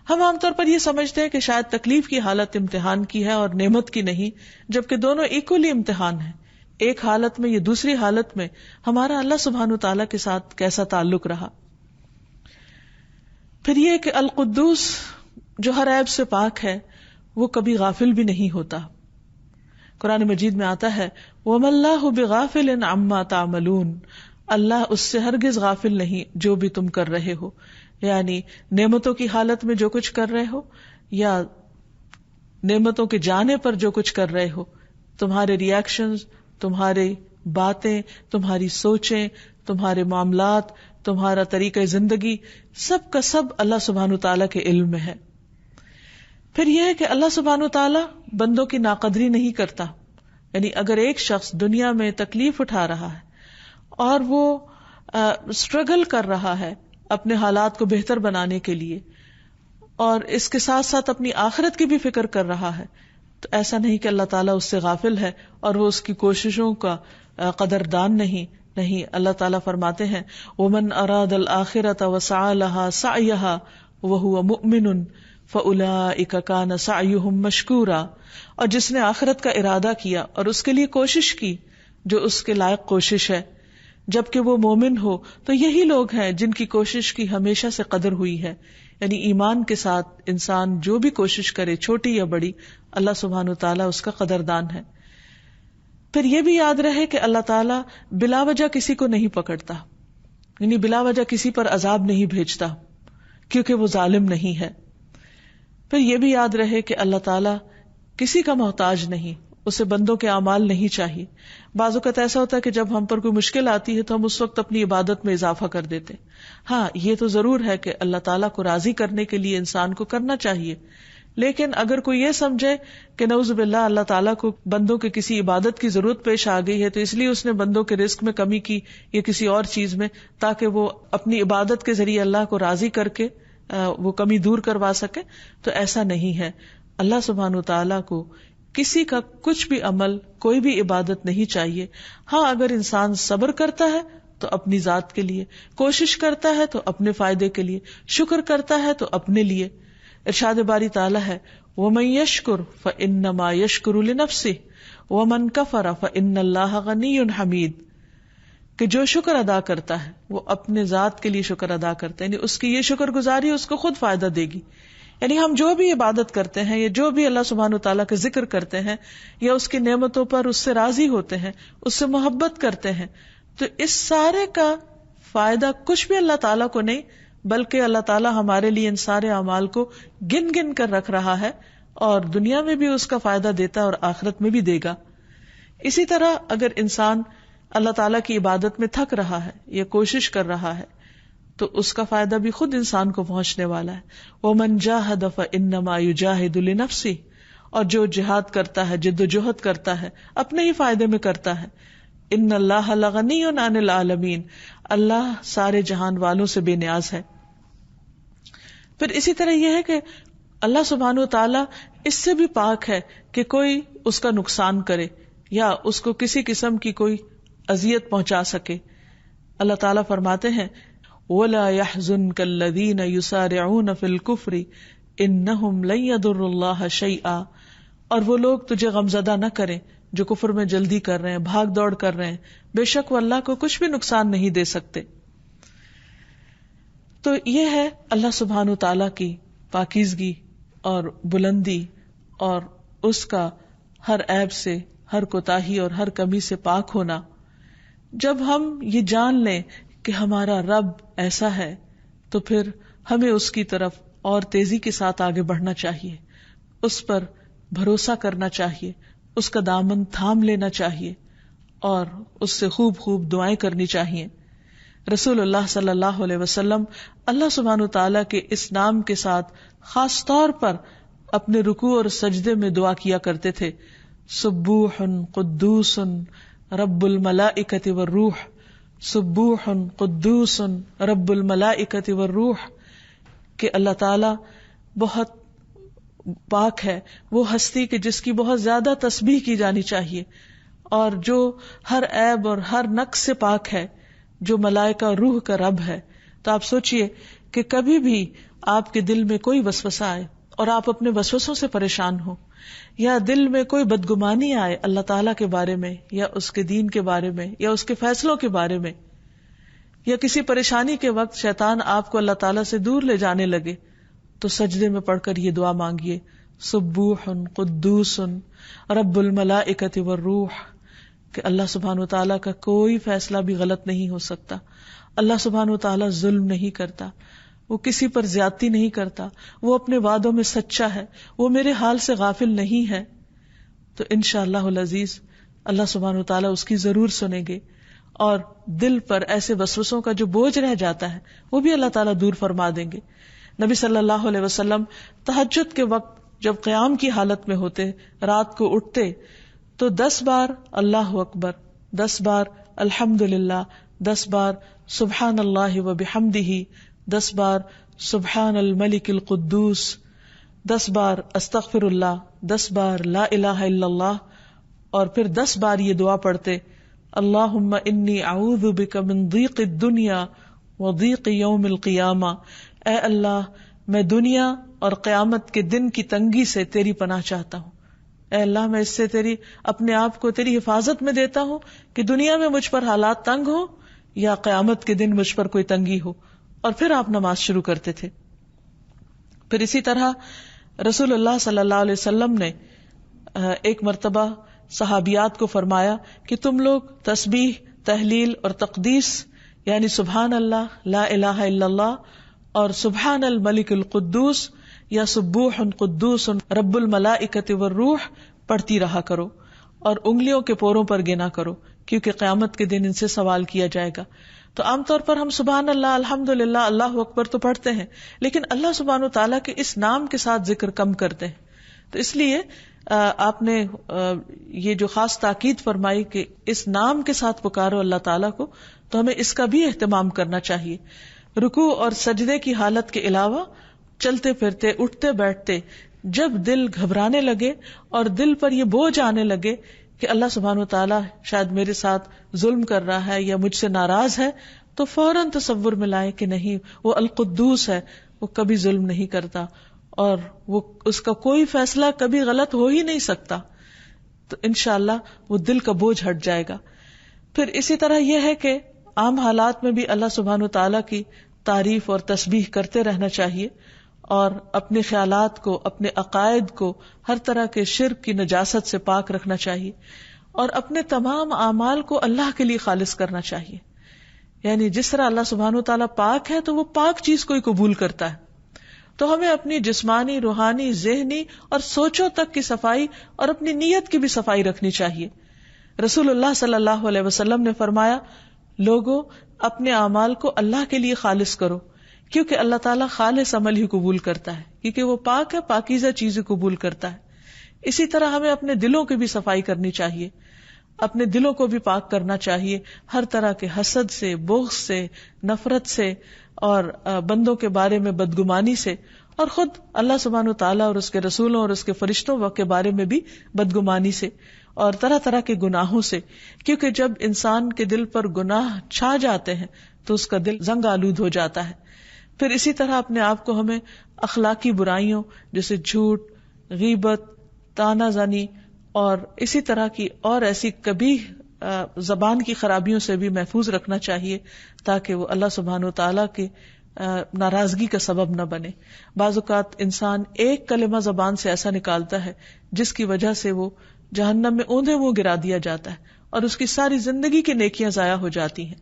ہم عام طور پر یہ سمجھتے ہیں کہ شاید تکلیف کی حالت امتحان کی ہے اور نعمت کی نہیں، جبکہ دونوں ایکولی امتحان ہیں. ایک حالت میں یا دوسری حالت میں ہمارا اللہ سبحانہ تعالیٰ کے ساتھ کیسا تعلق رہا. پھر یہ کہ القدوس جو ہر عیب سے پاک ہے وہ کبھی غافل بھی نہیں ہوتا. قرآن مجید میں آتا ہے وَمَا اللَّهُ بِغَافِلٍ عَمَّا تَعْمَلُونَ اللہ اس سے ہرگز غافل نہیں جو بھی تم کر رہے ہو. یعنی نعمتوں کی حالت میں جو کچھ کر رہے ہو یا نعمتوں کے جانے پر جو کچھ کر رہے ہو، تمہارے ریاکشنز، تمہاری باتیں، تمہاری سوچیں، تمہارے معاملات، تمہارا طریقہ زندگی، سب کا سب اللہ سبحانہ تعالیٰ کے علم میں ہے. پھر یہ ہے کہ اللہ سبحانہ تعالیٰ بندوں کی ناقدری نہیں کرتا. یعنی اگر ایک شخص دنیا میں تکلیف اٹھا رہا ہے اور وہ اسٹرگل کر رہا ہے اپنے حالات کو بہتر بنانے کے لیے اور اس کے ساتھ ساتھ اپنی آخرت کی بھی فکر کر رہا ہے، تو ایسا نہیں کہ اللہ تعالیٰ اس سے غافل ہے اور وہ اس کی کوششوں کا قدردان نہیں. اللہ تعالیٰ فرماتے ہیں وَمَنْ أَرَادَ الْآخِرَةَ وَسَعَى لَهَا سَعْيَهَا وَهُوَ مُؤْمِنٌ فَأُولَئِكَ كَانَ سَعْيُهُمْ مَشْكُورًا اور جس نے آخرت کا ارادہ کیا اور اس کے لیے کوشش کی جو اس کے لائق کوشش ہے، جبکہ وہ مومن ہو، تو یہی لوگ ہیں جن کی کوشش کی ہمیشہ سے قدر ہوئی ہے. یعنی ایمان کے ساتھ انسان جو بھی کوشش کرے چھوٹی یا بڑی، اللہ سبحانہ تعالیٰ اس کا قدردان ہے. پھر یہ بھی یاد رہے کہ اللہ تعالیٰ بلا وجہ کسی کو نہیں پکڑتا، یعنی بلا وجہ کسی پر عذاب نہیں بھیجتا کیونکہ وہ ظالم نہیں ہے. پھر یہ بھی یاد رہے کہ اللہ تعالیٰ کسی کا محتاج نہیں، اسے بندوں کے اعمال نہیں چاہیے. بعض اوقات ایسا ہوتا ہے کہ جب ہم پر کوئی مشکل آتی ہے تو ہم اس وقت اپنی عبادت میں اضافہ کر دیتے. ہاں، یہ تو ضرور ہے کہ اللہ تعالیٰ کو راضی کرنے کے لیے انسان کو کرنا چاہیے، لیکن اگر کوئی یہ سمجھے کہ نعوذ باللہ اللہ تعالیٰ کو بندوں کے کسی عبادت کی ضرورت پیش آ گئی ہے تو اس لیے اس نے بندوں کے رزق میں کمی کی یا کسی اور چیز میں تاکہ وہ اپنی عبادت کے ذریعے اللہ کو راضی کر کے وہ کمی دور کروا سکے، تو ایسا نہیں ہے. اللہ سبحانہ تعالیٰ کو کسی کا کچھ بھی عمل، کوئی بھی عبادت نہیں چاہیے. ہاں، اگر انسان صبر کرتا ہے تو اپنی ذات کے لیے، کوشش کرتا ہے تو اپنے فائدے کے لیے، شکر کرتا ہے تو اپنے لیے. ارشاد باری تعالیٰ ہے وَمَن يَشْكُرْ فَإِنَّمَا يَشْكُرُ لِنَفْسِهِ وَمَن كَفَرَ فَإِنَّ اللَّهَ غَنِيٌّ حَمِيدٌ کہ جو شکر ادا کرتا ہے وہ اپنے ذات کے لیے شکر ادا کرتا ہے، یعنی اس کی یہ شکر گزاری اس کو خود فائدہ دے گی. یعنی ہم جو بھی عبادت کرتے ہیں یا جو بھی اللہ سبحانہ وتعالیٰ کا ذکر کرتے ہیں یا اس کی نعمتوں پر اس سے راضی ہوتے ہیں، اس سے محبت کرتے ہیں، تو اس سارے کا فائدہ کچھ بھی اللہ تعالیٰ کو نہیں، بلکہ اللہ تعالیٰ ہمارے لیے ان سارے اعمال کو گن گن کر رکھ رہا ہے، اور دنیا میں بھی اس کا فائدہ دیتا ہے اور آخرت میں بھی دے گا. اسی طرح اگر انسان اللہ تعالیٰ کی عبادت میں تھک رہا ہے یا کوشش کر رہا ہے تو اس کا فائدہ بھی خود انسان کو پہنچنے والا ہے. وَمَنْ جَاهَدَ فَإِنَّمَا يُجَاهِدُ لِنَفْسِهِ، اور جو جہاد کرتا ہے، جد و جہد کرتا ہے، اپنے ہی فائدے میں کرتا ہے. ان اللہ لغنی عن العالمین، اللہ سارے جہان والوں سے بے نیاز ہے. پھر اسی طرح یہ ہے کہ اللہ سبحانہ وتعالی اس سے بھی پاک ہے کہ کوئی اس کا نقصان کرے یا اس کو کسی قسم کی کوئی اذیت پہنچا سکے. اللہ تعالیٰ فرماتے ہیں وَلَا يَحْزُنْكَ الَّذِينَ يُسَارِعُونَ فِي الْكُفْرِ إِنَّهُمْ لَن يَضُرُّوا اللَّهَ شَيْئًا، اور وہ لوگ تجھے غمزدہ نہ کریں جو کفر میں جلدی کر رہے ہیں، بھاگ دوڑ کر رہے ہیں، بے شک وہ اللہ کو کچھ بھی نقصان نہیں دے سکتے. تو یہ ہے اللہ سبحانہ وتعالیٰ کی پاکیزگی اور بلندی اور اس کا ہر عیب سے، ہر کوتاہی اور ہر کمی سے پاک ہونا. جب ہم یہ جان لیں کہ ہمارا رب ایسا ہے تو پھر ہمیں اس کی طرف اور تیزی کے ساتھ آگے بڑھنا چاہیے، اس پر بھروسہ کرنا چاہیے، اس کا دامن تھام لینا چاہیے اور اس سے خوب خوب دعائیں کرنی چاہیے. رسول اللہ صلی اللہ علیہ وسلم اللہ سبحانہ وتعالیٰ کے اس نام کے ساتھ خاص طور پر اپنے رکوع اور سجدے میں دعا کیا کرتے تھے، سبوح قدوس رب الملائکۃ والروح، سبوح قدوس رب الملائکۃ والروح، کہ اللہ تعالی بہت پاک ہے، وہ ہستی کہ جس کی بہت زیادہ تسبیح کی جانی چاہیے اور جو ہر عیب اور ہر نقص سے پاک ہے، جو ملائکہ روح کا رب ہے. تو آپ سوچئے کہ کبھی بھی آپ کے دل میں کوئی وسوسہ آئے اور آپ اپنے وسوسوں سے پریشان ہو، یا دل میں کوئی بدگمانی آئے اللہ تعالیٰ کے بارے میں یا اس کے دین کے بارے میں یا اس کے فیصلوں کے بارے میں، یا کسی پریشانی کے وقت شیطان آپ کو اللہ تعالیٰ سے دور لے جانے لگے، تو سجدے میں پڑھ کر یہ دعا مانگیے، سبوح قدوس رب الملائکۃ والروح، کہ اللہ سبحانہ وتعالیٰ کا کوئی فیصلہ بھی غلط نہیں ہو سکتا. اللہ سبحانہ وتعالیٰ ظلم نہیں کرتا، وہ کسی پر زیادتی نہیں کرتا، وہ اپنے وعدوں میں سچا ہے، وہ میرے حال سے غافل نہیں ہے. تو انشاءاللہ العزیز اللہ سبحانہ وتعالیٰ اس کی ضرور سنیں گے، اور دل پر ایسے وسوسوں کا جو بوجھ رہ جاتا ہے وہ بھی اللہ تعالیٰ دور فرما دیں گے. نبی صلی اللہ علیہ وسلم تہجد کے وقت جب قیام کی حالت میں ہوتے، رات کو اٹھتے تو 10 بار اللہ اکبر، 10 بار الحمدللہ، 10 بار سبحان اللہ وبحمدہ، 10 بار سبحان الملک القدوس، 10 بار استغفر اللہ، 10 بار لا الہ الا اللہ، اور پھر 10 بار یہ دعا پڑھتے اللہم انی اعوذ بک من ضیق الدنیا وضیق یوم القیامہ، اے اللہ میں دنیا اور قیامت کے دن کی تنگی سے تیری پناہ چاہتا ہوں. اے اللہ میں اس سے تیری اپنے آپ کو تیری حفاظت میں دیتا ہوں کہ دنیا میں مجھ پر حالات تنگ ہو یا قیامت کے دن مجھ پر کوئی تنگی ہو. اور پھر آپ نماز شروع کرتے تھے. پھر اسی طرح رسول اللہ صلی اللہ علیہ وسلم نے ایک مرتبہ صحابیات کو فرمایا کہ تم لوگ تسبیح، تحلیل اور تقدیس یعنی سبحان اللہ، لا الہ الا اللہ اور سبحان الملک القدوس یا سبوح قدوس رب الملائکۃ والروح پڑھتی رہا کرو، اور انگلیوں کے پوروں پر گنا کرو، کیونکہ قیامت کے دن ان سے سوال کیا جائے گا. تو عام طور پر ہم سبحان اللہ، الحمدللہ، اللہ اکبر تو پڑھتے ہیں، لیکن اللہ سبحانہ وتعالیٰ کے اس نام کے ساتھ ذکر کم کرتے ہیں. تو اس لیے آپ نے یہ جو خاص تاکید فرمائی کہ اس نام کے ساتھ پکارو اللہ تعالیٰ کو، تو ہمیں اس کا بھی اہتمام کرنا چاہیے. رکوع اور سجدے کی حالت کے علاوہ چلتے پھرتے، اٹھتے بیٹھتے، جب دل گھبرانے لگے اور دل پر یہ بوجھ آنے لگے کہ اللہ سبحانہ وتعالیٰ شاید میرے ساتھ ظلم کر رہا ہے یا مجھ سے ناراض ہے، تو فوراً تصور میں لائے کہ نہیں، وہ القدوس ہے، وہ کبھی ظلم نہیں کرتا اور وہ اس کا کوئی فیصلہ کبھی غلط ہو ہی نہیں سکتا. تو انشاءاللہ وہ دل کا بوجھ ہٹ جائے گا. پھر اسی طرح یہ ہے کہ عام حالات میں بھی اللہ سبحانہ و تعالیٰ کی تعریف اور تسبیح کرتے رہنا چاہیے، اور اپنے خیالات کو، اپنے عقائد کو ہر طرح کے شرک کی نجاست سے پاک رکھنا چاہیے، اور اپنے تمام اعمال کو اللہ کے لیے خالص کرنا چاہیے. یعنی جس طرح اللہ سبحانہ و تعالیٰ پاک ہے تو وہ پاک چیز کو ہی قبول کرتا ہے. تو ہمیں اپنی جسمانی، روحانی، ذہنی اور سوچوں تک کی صفائی اور اپنی نیت کی بھی صفائی رکھنی چاہیے. رسول اللہ صلی اللہ علیہ وسلم نے فرمایا، لوگوں اپنے اعمال کو اللہ کے لیے خالص کرو، کیونکہ اللہ تعالیٰ خالص عمل ہی قبول کرتا ہے، کیونکہ وہ پاک ہے، پاکیزہ چیزیں قبول کرتا ہے. اسی طرح ہمیں اپنے دلوں کی بھی صفائی کرنی چاہیے، اپنے دلوں کو بھی پاک کرنا چاہیے ہر طرح کے حسد سے، بغض سے، نفرت سے، اور بندوں کے بارے میں بدگمانی سے، اور خود اللہ سبحانہ وتعالیٰ اور اس کے رسولوں اور اس کے فرشتوں کے بارے میں بھی بدگمانی سے، اور طرح طرح کے گناہوں سے. کیونکہ جب انسان کے دل پر گناہ چھا جاتے ہیں تو اس کا دل زنگ آلود ہو جاتا ہے. پھر اسی طرح اپنے آپ کو ہمیں اخلاقی برائیوں جیسے جھوٹ، غیبت، طعنہ زنی اور اسی طرح کی اور ایسی قبیح زبان کی خرابیوں سے بھی محفوظ رکھنا چاہیے، تاکہ وہ اللہ سبحانہ وتعالیٰ کی ناراضگی کا سبب نہ بنے. بعض اوقات انسان ایک کلمہ زبان سے ایسا نکالتا ہے جس کی وجہ سے وہ جہنم میں اوندھے منہ گرا دیا جاتا ہے، اور اس کی ساری زندگی کی نیکیاں ضائع ہو جاتی ہیں.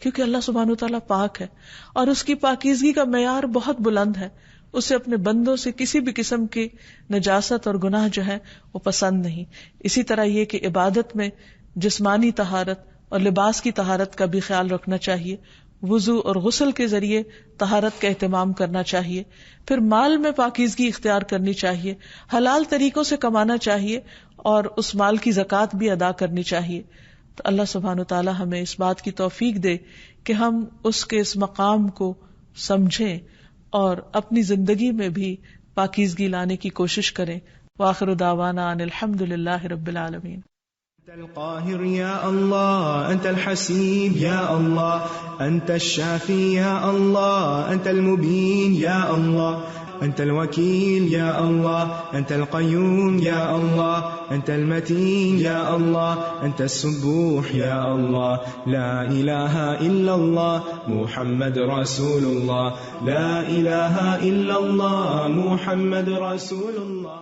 کیونکہ اللہ سبحانہ وتعالیٰ پاک ہے اور اس کی پاکیزگی کا معیار بہت بلند ہے. اسے اپنے بندوں سے کسی بھی قسم کی نجاست اور گناہ جو ہے وہ پسند نہیں. اسی طرح یہ کہ عبادت میں جسمانی طہارت اور لباس کی طہارت کا بھی خیال رکھنا چاہیے. وضو اور غسل کے ذریعے طہارت کا اہتمام کرنا چاہیے. پھر مال میں پاکیزگی اختیار کرنی چاہیے، حلال طریقوں سے کمانا چاہیے، اور اس مال کی زکوٰۃ بھی ادا کرنی چاہیے. تو اللہ سبحانہ وتعالی ہمیں اس بات کی توفیق دے کہ ہم اس کے اس مقام کو سمجھیں اور اپنی زندگی میں بھی پاکیزگی لانے کی کوشش کریں. وآخر دعوانا ان الحمد للہ رب العالمین. أنت القاهر يا الله، أنت الحسيب يا الله، أنت الشافي يا الله، أنت المبين يا الله، أنت الوكيل يا الله، أنت القيوم يا الله، أنت المتين يا الله، أنت السبوح يا الله. لا إله إلا الله محمد رسول الله، لا إله إلا الله محمد رسول الله.